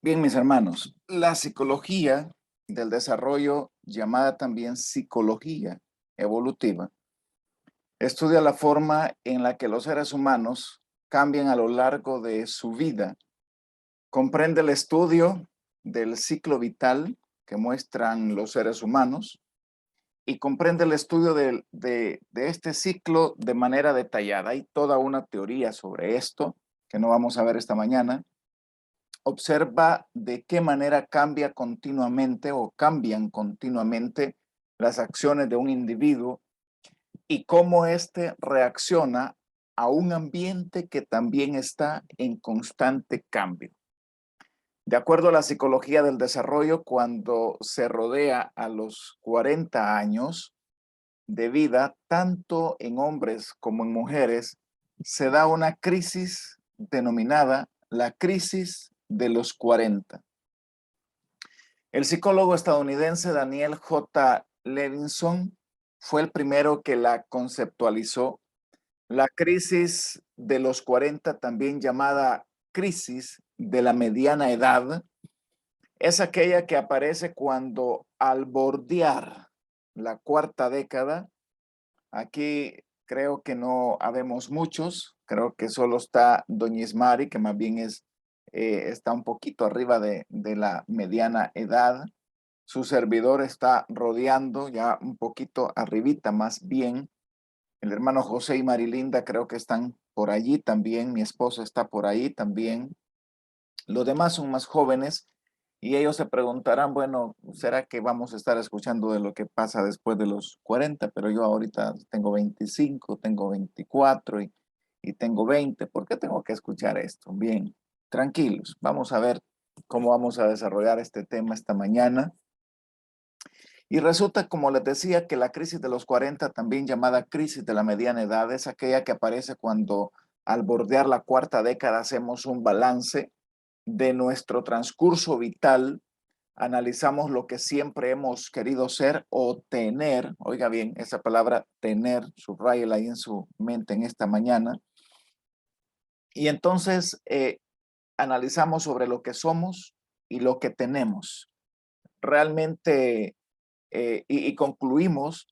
Bien, mis hermanos, la psicología del desarrollo, llamada también psicología evolutiva, estudia la forma en la que los seres humanos cambian a lo largo de su vida. Comprende el estudio del ciclo vital que muestran los seres humanos y comprende el estudio de este ciclo de manera detallada. Hay toda una teoría sobre esto que no vamos a ver esta mañana. Observa de qué manera cambia continuamente o cambian continuamente las acciones de un individuo y cómo éste reacciona a un ambiente que también está en constante cambio. De acuerdo a la psicología del desarrollo, cuando se rodea a los 40 años de vida, tanto en hombres como en mujeres, se da una crisis denominada la crisis de los 40. El psicólogo estadounidense Daniel J. Levinson fue el primero que la conceptualizó. La crisis de los 40, también llamada crisis de la mediana edad, es aquella que aparece cuando al bordear la cuarta década, aquí creo que no habemos muchos, creo que solo está Doña Ismari, que más bien está un poquito arriba de la mediana edad. Su servidor está rodeando ya un poquito arribita más bien. El hermano José y Marilinda creo que están por allí también. Mi esposa está por ahí también. Los demás son más jóvenes y ellos se preguntarán, bueno, ¿será que vamos a estar escuchando de lo que pasa después de los 40? Pero yo ahorita tengo 25, tengo 24 y tengo 20. ¿Por qué tengo que escuchar esto? Bien, tranquilos. Vamos a ver cómo vamos a desarrollar este tema esta mañana. Y resulta, como les decía, que la crisis de los 40, también llamada crisis de la mediana edad, es aquella que aparece cuando al bordear la cuarta década hacemos un balance de nuestro transcurso vital, analizamos lo que siempre hemos querido ser o tener. Oiga bien, esa palabra tener, subrayela ahí en su mente en esta mañana. Y entonces analizamos sobre lo que somos y lo que tenemos. Realmente, y concluimos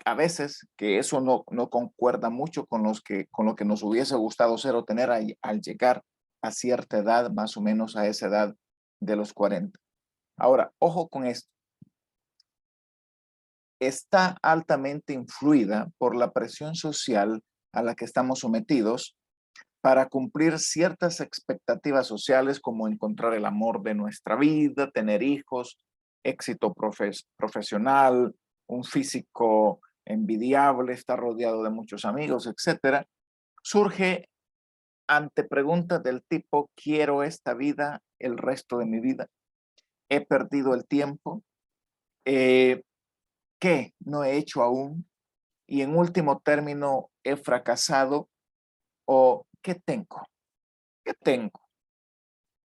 a veces que eso no concuerda mucho con lo que nos hubiese gustado ser o tener al llegar a cierta edad, más o menos a esa edad de los 40. Ahora, ojo con esto. Está altamente influida por la presión social a la que estamos sometidos para cumplir ciertas expectativas sociales como encontrar el amor de nuestra vida, tener hijos, éxito profesional, un físico envidiable, estar rodeado de muchos amigos, etcétera. Surge ante preguntas del tipo: ¿quiero esta vida el resto de mi vida? ¿He perdido el tiempo? Eh, ¿Qué no he hecho aún? Y en último término, ¿he fracasado? ¿O qué tengo? ¿Qué tengo?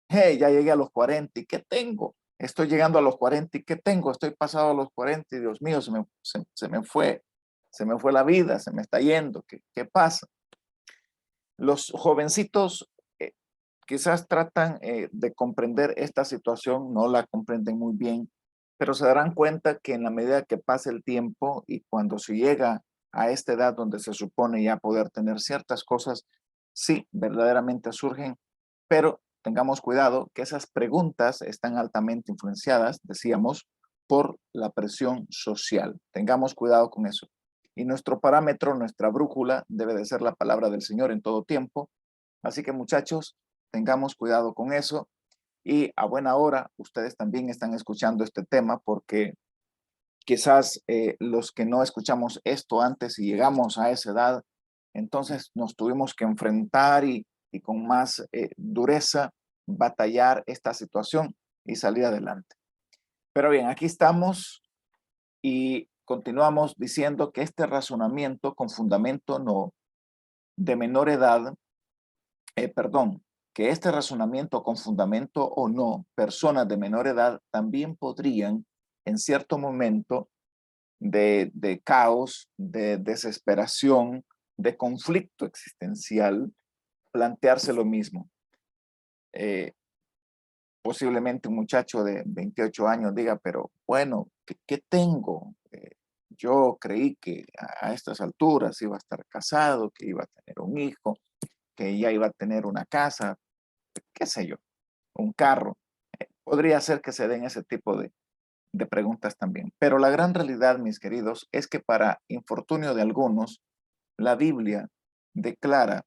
Hey, ya llegué a los 40 y ¿qué tengo? Estoy llegando a los 40 y ¿qué tengo? Estoy pasado a los 40 y Dios mío, se me fue la vida, se me está yendo. ¿Qué pasa? Los jovencitos quizás tratan de comprender esta situación, no la comprenden muy bien, pero se darán cuenta que en la medida que pasa el tiempo y cuando se llega a esta edad donde se supone ya poder tener ciertas cosas, sí, verdaderamente surgen, pero tengamos cuidado que esas preguntas están altamente influenciadas, decíamos, por la presión social. Tengamos cuidado con eso. Y nuestro parámetro, nuestra brújula, debe de ser la palabra del Señor en todo tiempo. Así que, muchachos, tengamos cuidado con eso. Y a buena hora, ustedes también están escuchando este tema porque quizás los que no escuchamos esto antes y llegamos a esa edad, entonces nos tuvimos que enfrentar y con más dureza batallar esta situación y salir adelante. Pero bien, aquí estamos y continuamos diciendo que este razonamiento con fundamento no de menor edad, perdón, que este razonamiento con fundamento o no, personas de menor edad también podrían en cierto momento de caos, de desesperación, de conflicto existencial, plantearse lo mismo. Eh, Posiblemente un muchacho de 28 años diga, pero bueno, ¿qué tengo? Yo creí que a estas alturas iba a estar casado, que iba a tener un hijo, que ya iba a tener una casa, qué sé yo, un carro. Podría ser que se den ese tipo de preguntas también. Pero la gran realidad, mis queridos, es que para infortunio de algunos, la Biblia declara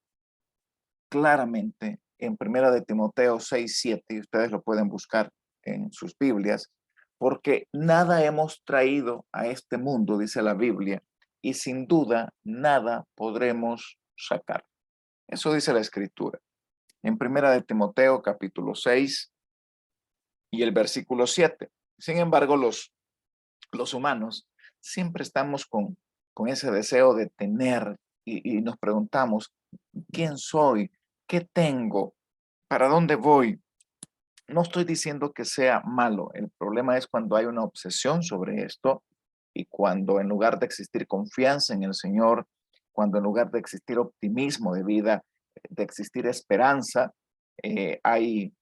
claramente en Primera de Timoteo 6:7, y ustedes lo pueden buscar en sus Biblias, porque nada hemos traído a este mundo, dice la Biblia, y sin duda nada podremos sacar. Eso dice la Escritura. En Primera de Timoteo capítulo 6 y el versículo 7. Sin embargo, los humanos siempre estamos con ese deseo de tener y nos preguntamos, ¿quién soy? ¿Qué tengo? ¿Para dónde voy? No estoy diciendo que sea malo. El problema es cuando hay una obsesión sobre esto y cuando en lugar de existir confianza en el Señor, cuando en lugar de existir optimismo de vida, de existir esperanza, hay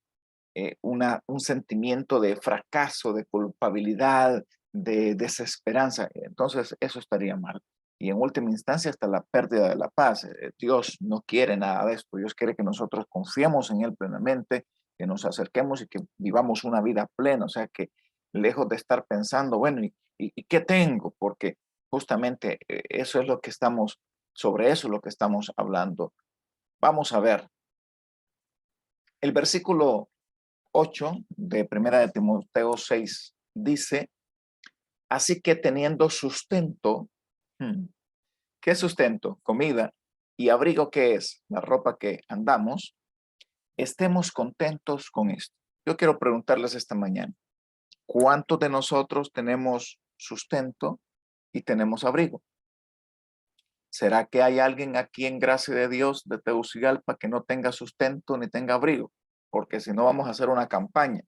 un sentimiento de fracaso, de culpabilidad, de desesperanza. Entonces, eso estaría mal. Y en última instancia, hasta la pérdida de la paz. Dios no quiere nada de esto. Dios quiere que nosotros confiemos en Él plenamente, que nos acerquemos y que vivamos una vida plena. O sea, que lejos de estar pensando, bueno, ¿y qué tengo? Porque justamente eso es lo que estamos, sobre eso es lo que estamos hablando. Vamos a ver. El versículo 8 de Primera de Timoteo 6 dice, así que teniendo sustento, ¿qué es sustento? Comida. ¿Y abrigo qué es? La ropa que andamos. Estemos contentos con esto. Yo quiero preguntarles esta mañana, ¿cuántos de nosotros tenemos sustento y tenemos abrigo? ¿Será que hay alguien aquí en gracia de Dios de Tegucigalpa que no tenga sustento ni tenga abrigo? Porque si no vamos a hacer una campaña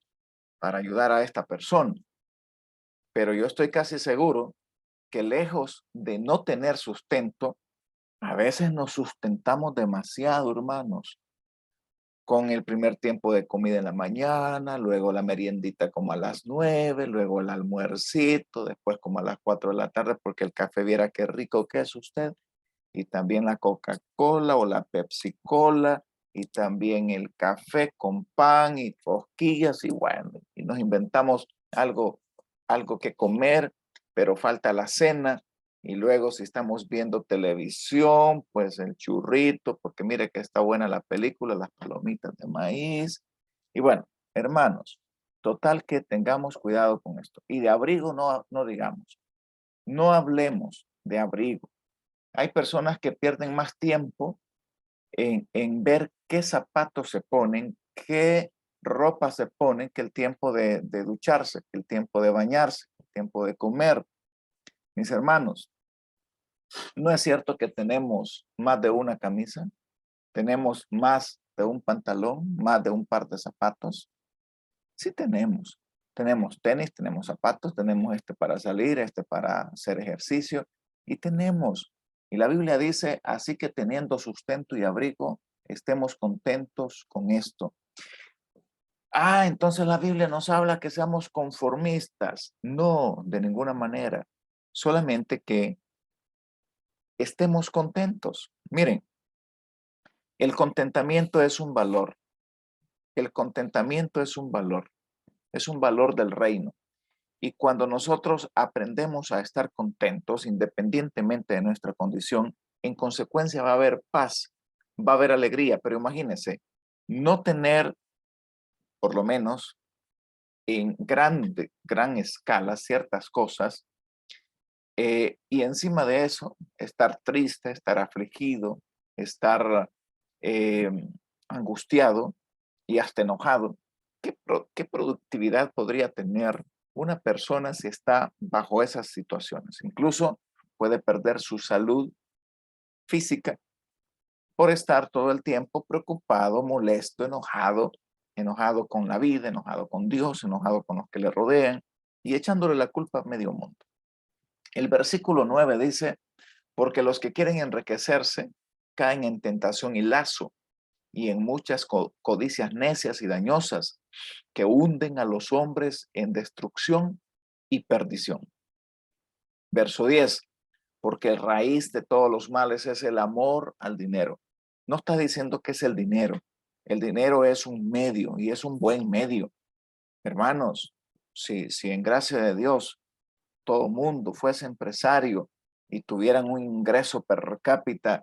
para ayudar a esta persona. Pero yo estoy casi seguro que lejos de no tener sustento, a veces nos sustentamos demasiado, hermanos, con el primer tiempo de comida en la mañana, luego la meriendita como a las 9, luego el almuercito, después como a las 4 de la tarde, porque el café viera qué rico que es usted, y también la Coca-Cola o la Pepsi-Cola, y también el café con pan y cosquillas, y bueno, y nos inventamos algo que comer, pero falta la cena. Y luego si estamos viendo televisión, pues el churrito, porque mire que está buena la película, las palomitas de maíz. Y bueno, hermanos, total que tengamos cuidado con esto. Y de abrigo no digamos, no hablemos de abrigo. Hay personas que pierden más tiempo en ver qué zapatos se ponen, qué ropa se ponen, que el tiempo de ducharse, que el tiempo de bañarse, el tiempo de comer. Mis hermanos, no es cierto que tenemos más de una camisa, tenemos más de un pantalón, más de un par de zapatos. Sí tenemos. Tenemos tenis, tenemos zapatos, tenemos este para salir, este para hacer ejercicio y tenemos. Y la Biblia dice, así que teniendo sustento y abrigo, estemos contentos con esto. Ah, entonces la Biblia nos habla que seamos conformistas. No, de ninguna manera. Solamente que estemos contentos. Miren, el contentamiento es un valor. El contentamiento es un valor del reino. Y cuando nosotros aprendemos a estar contentos, independientemente de nuestra condición, en consecuencia va a haber paz, va a haber alegría. Pero imagínense, no tener, por lo menos en gran escala, ciertas cosas, y encima de eso, estar triste, estar afligido, estar eh, angustiado y hasta enojado. ¿Qué productividad podría tener una persona si está bajo esas situaciones? Incluso puede perder su salud física por estar todo el tiempo preocupado, molesto, enojado, enojado con la vida, enojado con Dios, enojado con los que le rodean y echándole la culpa a medio mundo. El versículo 9 dice, porque los que quieren enriquecerse caen en tentación y lazo y en muchas codicias necias y dañosas que hunden a los hombres en destrucción y perdición. Verso 10, porque el raíz de todos los males es el amor al dinero. No está diciendo que es el dinero. El dinero es un medio y es un buen medio. Hermanos, si en gracia de Dios todo mundo fuese empresario y tuvieran un ingreso per cápita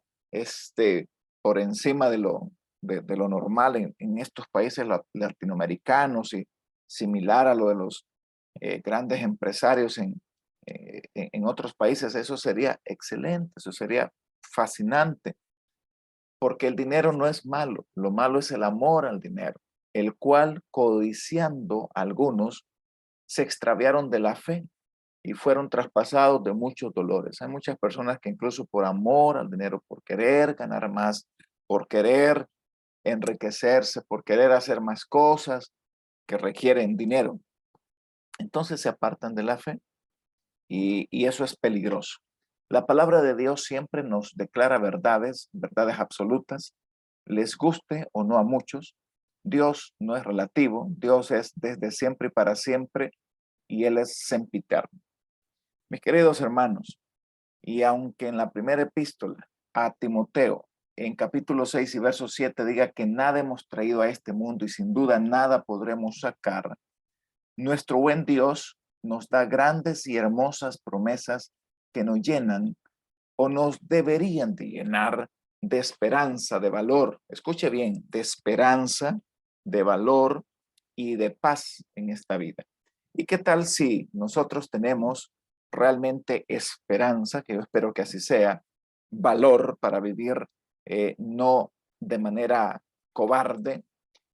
por encima de lo normal en estos países latinoamericanos y similar a lo de los grandes empresarios en otros países, eso sería excelente, eso sería fascinante, porque el dinero no es malo, lo malo es el amor al dinero, el cual codiciando algunos se extraviaron de la fe y fueron traspasados de muchos dolores. Hay muchas personas que incluso por amor al dinero, por querer ganar más, por querer enriquecerse, por querer hacer más cosas que requieren dinero, entonces se apartan de la fe y eso es peligroso. La palabra de Dios siempre nos declara verdades, verdades absolutas, les guste o no a muchos. Dios no es relativo, Dios es desde siempre y para siempre y Él es sempiterno. Mis queridos hermanos, y aunque en la primera epístola a Timoteo, en capítulo 6 y verso 7 diga que nada hemos traído a este mundo y sin duda nada podremos sacar, nuestro buen Dios nos da grandes y hermosas promesas que nos llenan o nos deberían de llenar de esperanza, de valor. Escuche bien, de esperanza, de valor y de paz en esta vida. ¿Y qué tal si nosotros tenemos realmente esperanza, que yo espero que así sea, valor para vivir no de manera cobarde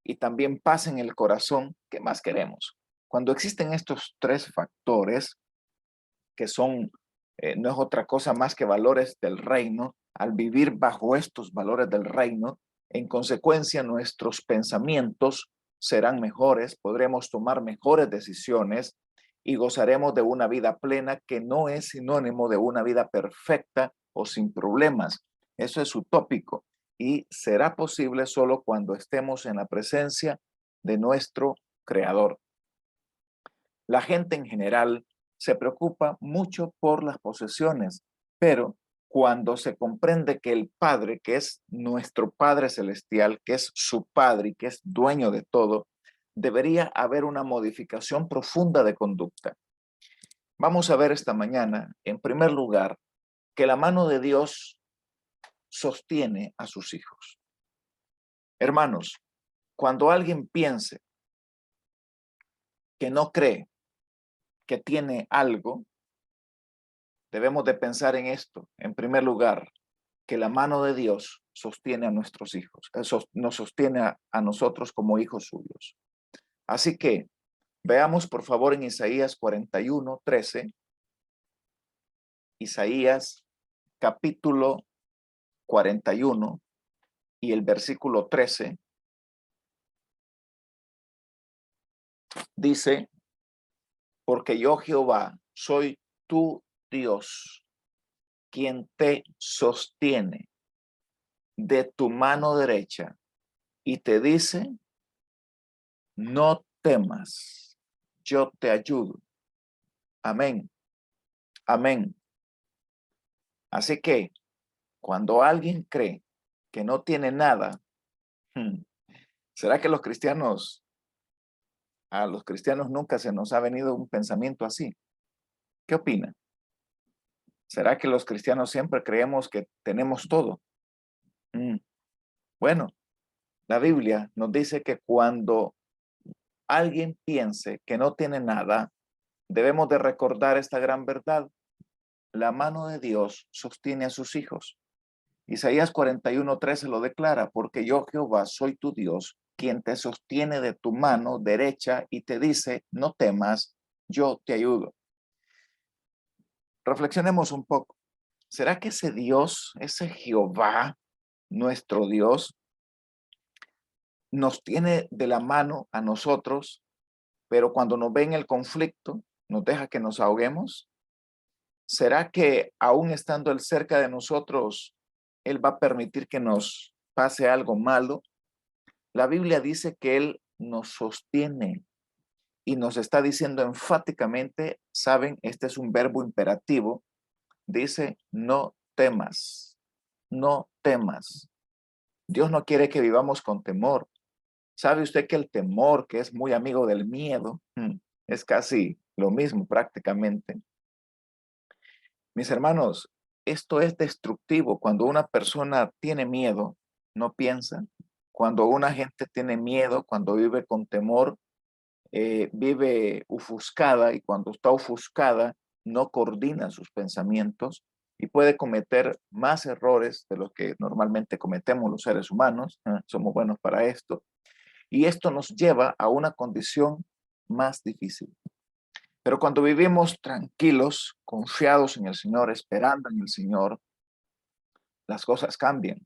y también paz en el corazón? ¿Qué más queremos? Cuando existen estos tres factores, que son, no es otra cosa más que valores del reino, al vivir bajo estos valores del reino, en consecuencia nuestros pensamientos serán mejores, podremos tomar mejores decisiones y gozaremos de una vida plena que no es sinónimo de una vida perfecta o sin problemas. Eso es utópico y será posible solo cuando estemos en la presencia de nuestro Creador. La gente en general se preocupa mucho por las posesiones, pero cuando se comprende que el Padre, que es nuestro Padre Celestial, que es su Padre y que es dueño de todo, debería haber una modificación profunda de conducta. Vamos a ver esta mañana, en primer lugar, que la mano de Dios sostiene a sus hijos. Hermanos, cuando alguien piense que no cree que tiene algo, debemos de pensar en esto. En primer lugar, que la mano de Dios sostiene a nuestros hijos, nos sostiene a nosotros como hijos suyos. Así que veamos por favor en Isaías 41:13, Isaías capítulo 41 y el versículo 13, dice, porque yo Jehová soy tu Dios, quien te sostiene de tu mano derecha y te dice, no temas, yo te ayudo. Amén. Amén. Así que cuando alguien cree que no tiene nada, ¿será que a los cristianos nunca se nos ha venido un pensamiento así? ¿Qué opina? ¿Será que los cristianos siempre creemos que tenemos todo? Bueno, la Biblia nos dice que cuando alguien piense que no tiene nada, debemos de recordar esta gran verdad. La mano de Dios sostiene a sus hijos. Isaías 41:13 lo declara, porque yo Jehová soy tu Dios, quien te sostiene de tu mano derecha y te dice, no temas, yo te ayudo. Reflexionemos un poco. ¿Será que ese Dios, ese Jehová, nuestro Dios, nos tiene de la mano a nosotros, pero cuando nos ve en el conflicto, nos deja que nos ahoguemos? ¿Será que aún estando Él cerca de nosotros, Él va a permitir que nos pase algo malo La Biblia dice que Él nos sostiene y nos está diciendo enfáticamente, saben, este es un verbo imperativo, dice, no temas, no temas. Dios no quiere que vivamos con temor. ¿Sabe usted que el temor, que es muy amigo del miedo, es casi lo mismo prácticamente? Mis hermanos, esto es destructivo. Cuando una persona tiene miedo, no piensa. Cuando una gente tiene miedo, cuando vive con temor, vive ofuscada, y cuando está ofuscada no coordina sus pensamientos y puede cometer más errores de los que normalmente cometemos los seres humanos. Somos buenos para esto. Y esto nos lleva a una condición más difícil. Pero cuando vivimos tranquilos, confiados en el Señor, esperando en el Señor, las cosas cambian.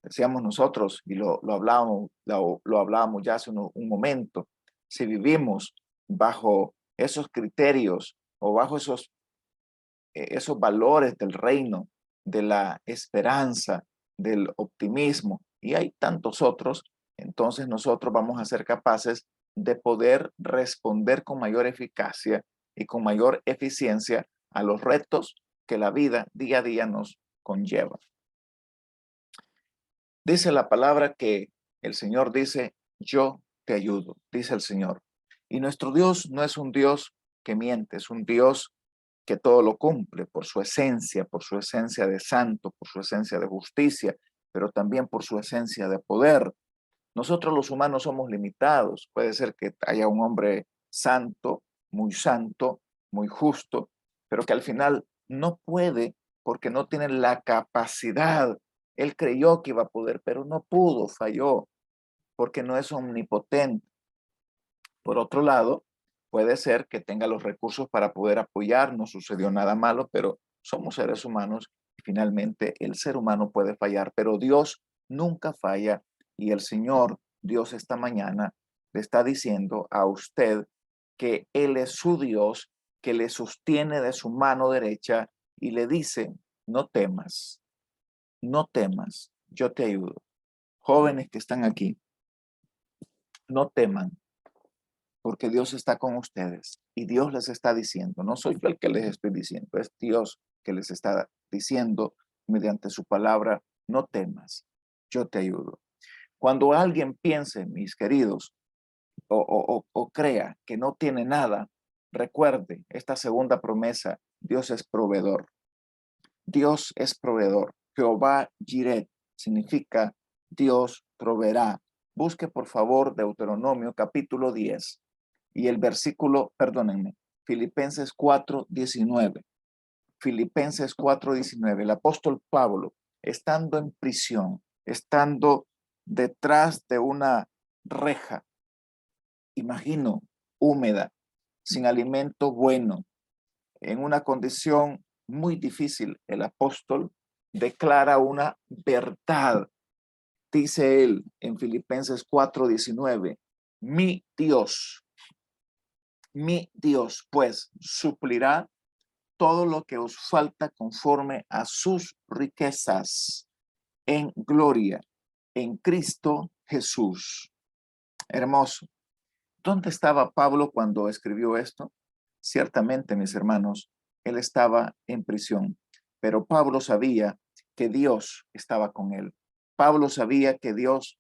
Decíamos nosotros, y lo hablábamos ya hace un momento, si vivimos bajo esos criterios o bajo esos valores del reino, de la esperanza, del optimismo, y hay tantos otros, entonces nosotros vamos a ser capaces de poder responder con mayor eficacia y con mayor eficiencia a los retos que la vida día a día nos conlleva. Dice la palabra que el Señor dice, yo te ayudo, dice el Señor. Y nuestro Dios no es un Dios que miente, es un Dios que todo lo cumple por su esencia de santo, por su esencia de justicia, pero también por su esencia de poder. Nosotros los humanos somos limitados. Puede ser que haya un hombre santo, muy justo, pero que al final no puede porque no tiene la capacidad. Él creyó que iba a poder, pero no pudo, falló, porque no es omnipotente. Por otro lado, puede ser que tenga los recursos para poder apoyar, no sucedió nada malo, pero somos seres humanos y finalmente el ser humano puede fallar, pero Dios nunca falla y el Señor, Dios esta mañana, le está diciendo a usted que Él es su Dios, que le sostiene de su mano derecha y le dice, no temas, no temas, yo te ayudo. Jóvenes que están aquí, no teman, porque Dios está con ustedes y Dios les está diciendo, no soy yo el que les estoy diciendo, es Dios que les está diciendo mediante su palabra, no temas, yo te ayudo. Cuando alguien piense, mis queridos, o crea que no tiene nada, recuerde esta segunda promesa, Dios es proveedor. Dios es proveedor. Jehová Jireh significa Dios proveerá. Busque por favor Deuteronomio capítulo 10 y el versículo, perdónenme, Filipenses 4:19. Filipenses 4:19. El apóstol Pablo, estando en prisión, estando detrás de una reja, imagino, húmeda, sin alimento bueno, en una condición muy difícil, el apóstol declara una verdad. Dice él en Filipenses 4:19, mi Dios, pues, suplirá todo lo que os falta conforme a sus riquezas en gloria en Cristo Jesús. Hermoso. ¿Dónde estaba Pablo cuando escribió esto? Ciertamente, mis hermanos, él estaba en prisión, pero Pablo sabía que Dios estaba con él. Pablo sabía que Dios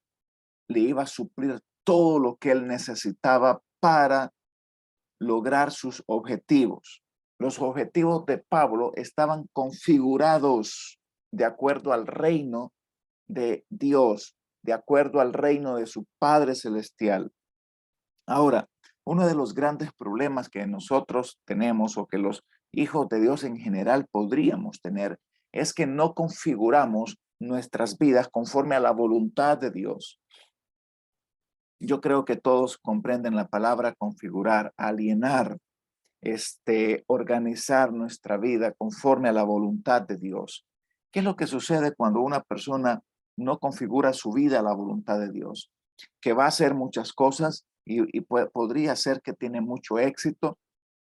le iba a suplir todo lo que él necesitaba para lograr sus objetivos. Los objetivos de Pablo estaban configurados de acuerdo al reino de Dios, de acuerdo al reino de su Padre Celestial. Ahora, uno de los grandes problemas que nosotros tenemos o que los hijos de Dios en general podríamos tener es que no configuramos nuestras vidas conforme a la voluntad de Dios. Yo creo que todos comprenden la palabra configurar, alienar, organizar nuestra vida conforme a la voluntad de Dios. ¿Qué es lo que sucede cuando una persona no configura su vida a la voluntad de Dios? Que va a hacer muchas cosas y podría ser que tiene mucho éxito,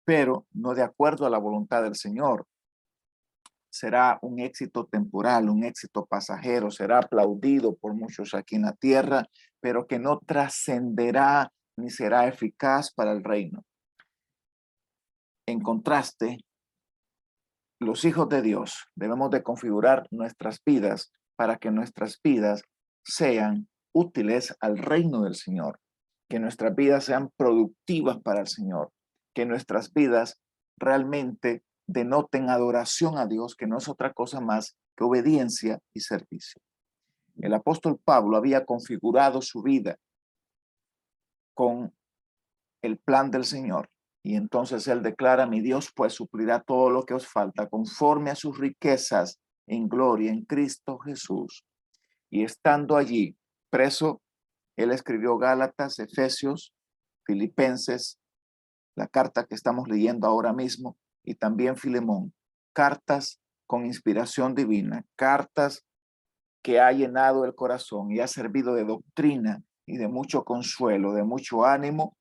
pero no de acuerdo a la voluntad del Señor. será un éxito temporal, un éxito pasajero, será aplaudido por muchos aquí en la tierra, pero que no trascenderá ni será eficaz para el reino. En contraste, los hijos de Dios debemos de configurar nuestras vidas para que nuestras vidas sean útiles al reino del Señor, que nuestras vidas sean productivas para el Señor, que nuestras vidas realmente denoten adoración a Dios, que no es otra cosa más que obediencia y servicio. El apóstol Pablo había configurado su vida con el plan del Señor. Y entonces él declara, mi Dios pues suplirá todo lo que os falta conforme a sus riquezas en gloria en Cristo Jesús. Y estando allí preso, él escribió Gálatas, Efesios, Filipenses, la carta que estamos leyendo ahora mismo, y también Filemón, cartas con inspiración divina, cartas que ha llenado el corazón y ha servido de doctrina y de mucho consuelo, de mucho ánimo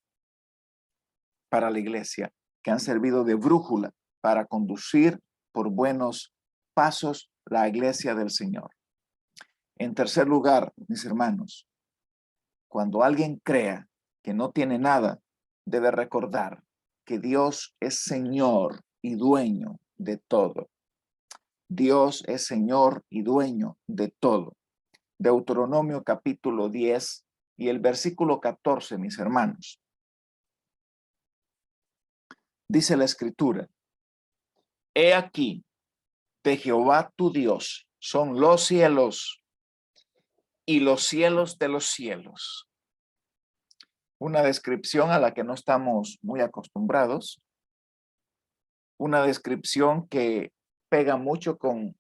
para la iglesia, que han servido de brújula para conducir por buenos pasos la iglesia del Señor. En tercer lugar, mis hermanos, cuando alguien crea que no tiene nada, debe recordar que Dios es Señor y dueño de todo. Dios es Señor y dueño de todo. Deuteronomio capítulo 10 y el versículo 14, mis hermanos. Dice la Escritura, he aquí, de Jehová tu Dios son los cielos y los cielos de los cielos. Una descripción a la que no estamos muy acostumbrados, una descripción que pega mucho con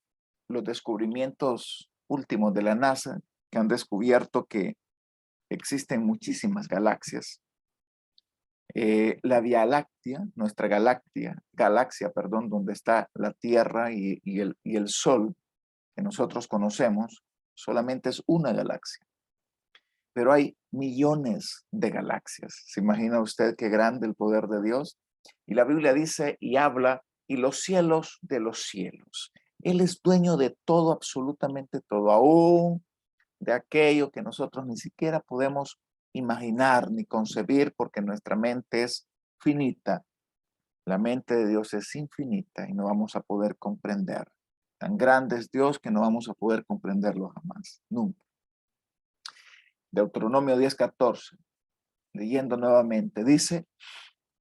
los descubrimientos últimos de la NASA, que han descubierto que existen muchísimas galaxias. La Vía Láctea, nuestra galaxia, perdón, donde está la Tierra y el Sol que nosotros conocemos, solamente es una galaxia. Pero hay millones de galaxias. ¿Se imagina usted qué grande el poder de Dios? Y la Biblia dice y habla, y los cielos de los cielos. Él es dueño de todo, absolutamente todo, aún de aquello que nosotros ni siquiera podemos imaginar ni concebir porque nuestra mente es finita. La mente de Dios es infinita y no vamos a poder comprender. Tan grande es Dios que no vamos a poder comprenderlo jamás, nunca. Deuteronomio 10:14, leyendo nuevamente, dice,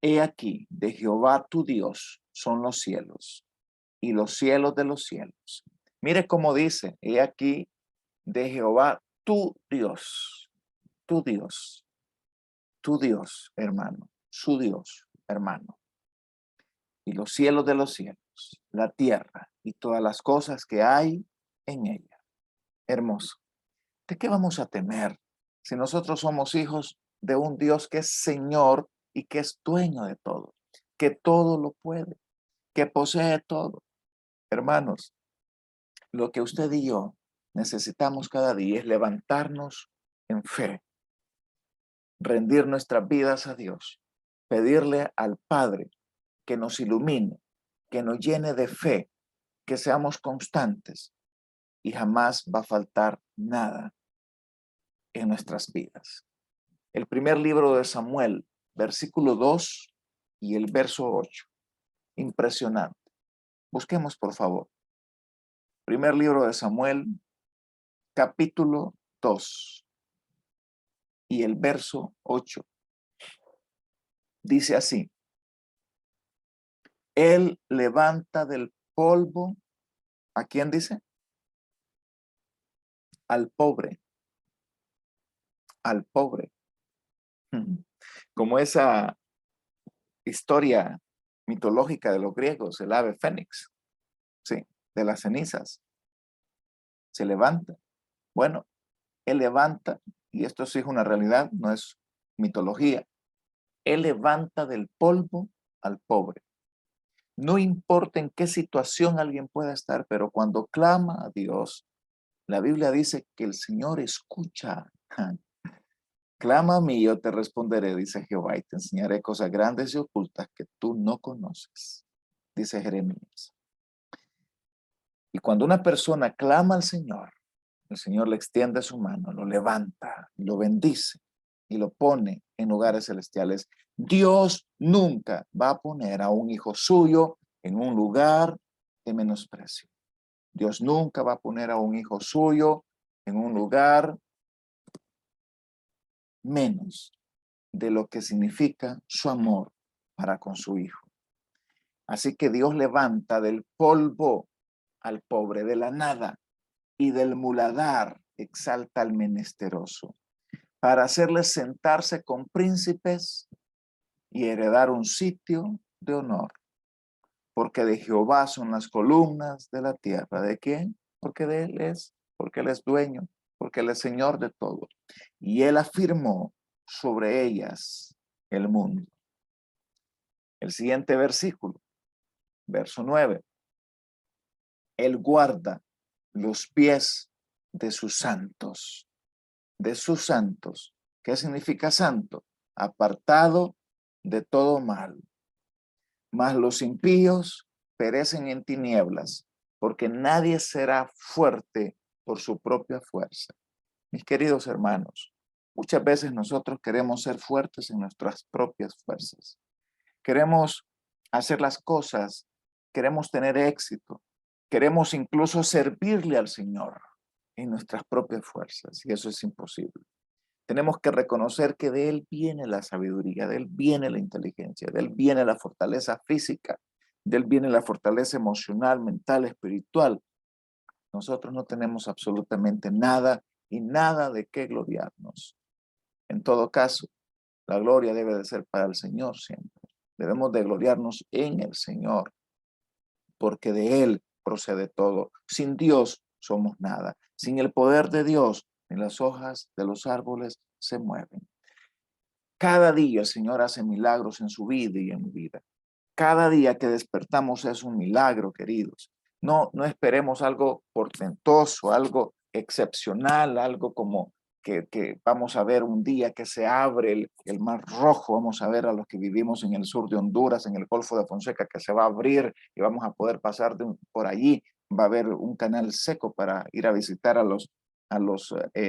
he aquí, de Jehová tu Dios son los cielos y los cielos de los cielos. Mire cómo dice, he aquí, de Jehová tu Dios, tu Dios, tu Dios, hermano, su Dios, hermano. Y los cielos de los cielos, la tierra y todas las cosas que hay en ella. Hermoso. ¿De qué vamos a temer si nosotros somos hijos de un Dios que es Señor y que es dueño de todo, que todo lo puede, que posee todo? Hermanos, lo que usted y yo necesitamos cada día es levantarnos en fe, rendir nuestras vidas a Dios, pedirle al Padre que nos ilumine, que nos llene de fe, que seamos constantes y jamás va a faltar nada en nuestras vidas. El primer libro de Samuel, versículo 2 y el verso 8. Impresionante. Busquemos, por favor. Primer libro de Samuel, capítulo 2 y el verso 8. Dice así, él levanta del polvo, ¿a quién dice? Al pobre, al pobre. Como esa historia mitológica de los griegos, el ave fénix, sí, de las cenizas, se levanta. Bueno, él levanta, y esto sí es una realidad, no es mitología, él levanta del polvo al pobre. No importa en qué situación alguien pueda estar, pero cuando clama a Dios, la Biblia dice que el Señor escucha. Clama a mí y yo te responderé, dice Jehová, y te enseñaré cosas grandes y ocultas que tú no conoces, dice Jeremías. Y cuando una persona clama al Señor, el Señor le extiende su mano, lo levanta, lo bendice y lo pone en lugares celestiales. Dios nunca va a poner a un hijo suyo en un lugar de menosprecio. Dios nunca va a poner a un hijo suyo en un lugar menos de lo que significa su amor para con su hijo. Así que Dios levanta del polvo al pobre, de la nada, y del muladar exalta al menesteroso, para hacerles sentarse con príncipes y heredar un sitio de honor. Porque de Jehová son las columnas de la tierra. ¿De quién? Porque de Él es, porque Él es dueño, porque Él es Señor de todo. Y Él afirmó sobre ellas el mundo. El siguiente versículo, verso 9. Él guarda los pies de sus santos. De sus santos. ¿Qué significa santo? Apartado de todo mal. Mas los impíos perecen en tinieblas, porque nadie será fuerte por su propia fuerza. Mis queridos hermanos, muchas veces nosotros queremos ser fuertes en nuestras propias fuerzas. Queremos hacer las cosas, queremos tener éxito, queremos incluso servirle al Señor en nuestras propias fuerzas, y eso es imposible. Tenemos que reconocer que de Él viene la sabiduría, de Él viene la inteligencia, de Él viene la fortaleza física, de Él viene la fortaleza emocional, mental, espiritual. Nosotros no tenemos absolutamente nada y nada de qué gloriarnos. En todo caso, la gloria debe de ser para el Señor siempre. Debemos de gloriarnos en el Señor, porque de Él procede todo. Sin Dios somos nada. Sin el poder de Dios, ni las hojas de los árboles se mueven. Cada día el Señor hace milagros en su vida y en mi vida. Cada día que despertamos es un milagro, queridos. No esperemos algo portentoso, algo excepcional, algo como que vamos a ver un día que se abre el mar rojo, vamos a ver a los que vivimos en el sur de Honduras, en el Golfo de Fonseca, que se va a abrir y vamos a poder pasar por allí. Va a haber un canal seco para ir a visitar a los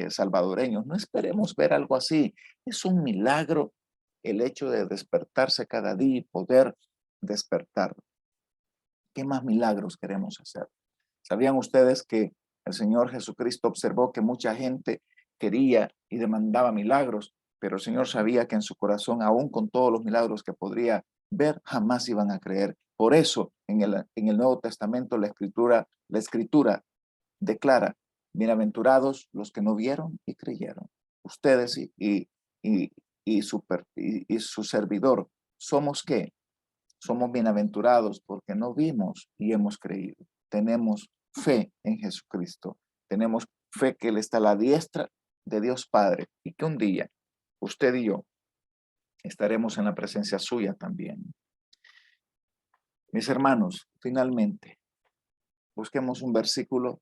salvadoreños. No esperemos ver algo así. Es un milagro el hecho de despertarse cada día y poder despertar. ¿Qué más milagros queremos hacer? ¿Sabían ustedes que el Señor Jesucristo observó que mucha gente quería y demandaba milagros, pero el Señor sabía que en su corazón, aún con todos los milagros que podría ver, jamás iban a creer? Por eso, en el Nuevo Testamento, la escritura declara: bienaventurados los que no vieron y creyeron. Ustedes y su servidor, ¿somos qué? Somos bienaventurados porque no vimos y hemos creído. Tenemos fe en Jesucristo. Tenemos fe que Él está a la diestra de Dios Padre y que un día usted y yo estaremos en la presencia suya también. Mis hermanos, finalmente, busquemos un versículo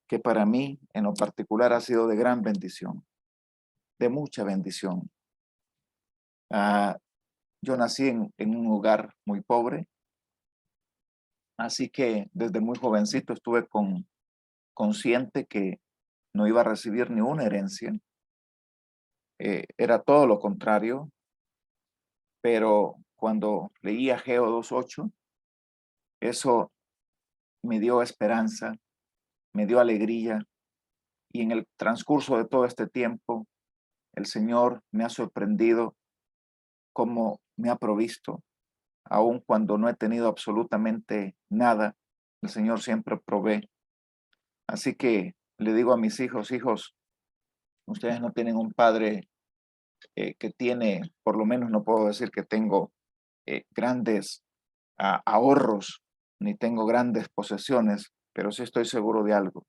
que para mí en lo particular ha sido de gran bendición, de mucha bendición. Yo nací en un lugar muy pobre, así que desde muy jovencito estuve consciente que no iba a recibir ni una herencia. Era todo lo contrario, pero cuando leí Ageo 2:8, eso me dio esperanza, me dio alegría, y en el transcurso de todo este tiempo, el Señor me ha sorprendido cómo me ha provisto, aun cuando no he tenido absolutamente nada. El Señor siempre provee. Así que le digo a mis hijos: hijos, ustedes no tienen un padre que tiene, por lo menos no puedo decir que tengo grandes ahorros, ni tengo grandes posesiones, pero sí estoy seguro de algo,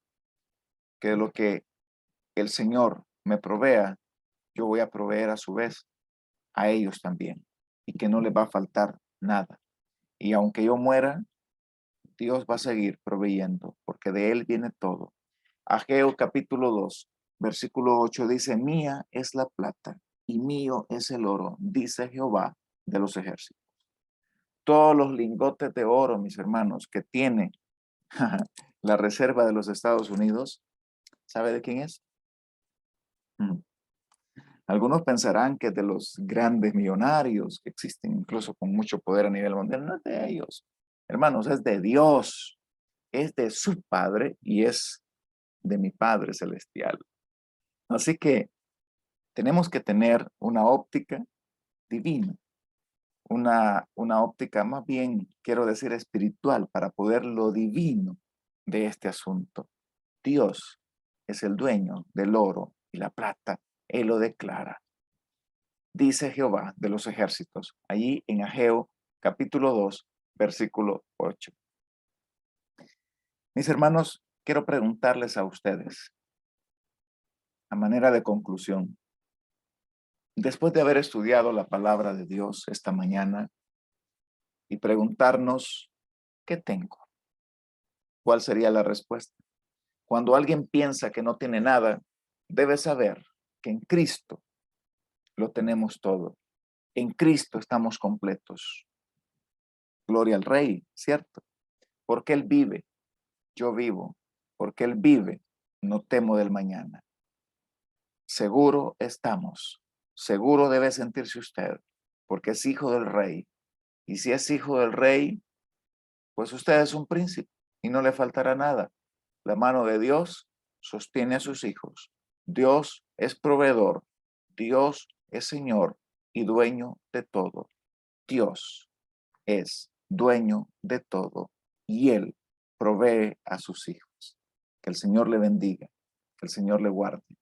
que de lo que el Señor me provea, yo voy a proveer a su vez a ellos también, y que no les va a faltar nada. Y aunque yo muera, Dios va a seguir proveyendo, porque de Él viene todo. Ageo capítulo 2, versículo 8 dice: mía es la plata y mío es el oro, dice Jehová de los ejércitos. Todos los lingotes de oro, mis hermanos, que tiene la Reserva de los Estados Unidos, ¿sabe de quién es? Mm. Algunos pensarán que es de los grandes millonarios que existen incluso con mucho poder a nivel mundial. No es de ellos. Hermanos, es de Dios, es de su Padre y es de mi Padre Celestial. Así que tenemos que tener una óptica divina, una óptica más bien, quiero decir, espiritual, para poder lo divino de este asunto. Dios es el dueño del oro y la plata. Él lo declara. Dice Jehová de los ejércitos, allí en Ageo capítulo 2, versículo 8. Mis hermanos, quiero preguntarles a ustedes, a manera de conclusión, después de haber estudiado la palabra de Dios esta mañana y preguntarnos, ¿qué tengo? ¿Cuál sería la respuesta? Cuando alguien piensa que no tiene nada, debe saber que en Cristo lo tenemos todo. En Cristo estamos completos. Gloria al Rey, ¿cierto? Porque Él vive, yo vivo. Porque Él vive, no temo del mañana. Seguro estamos. Seguro debe sentirse usted, porque es hijo del Rey. Y si es hijo del Rey, pues usted es un príncipe y no le faltará nada. La mano de Dios sostiene a sus hijos. Dios es proveedor. Dios es Señor y dueño de todo. Dios es dueño de todo y Él provee a sus hijos. Que el Señor le bendiga, que el Señor le guarde.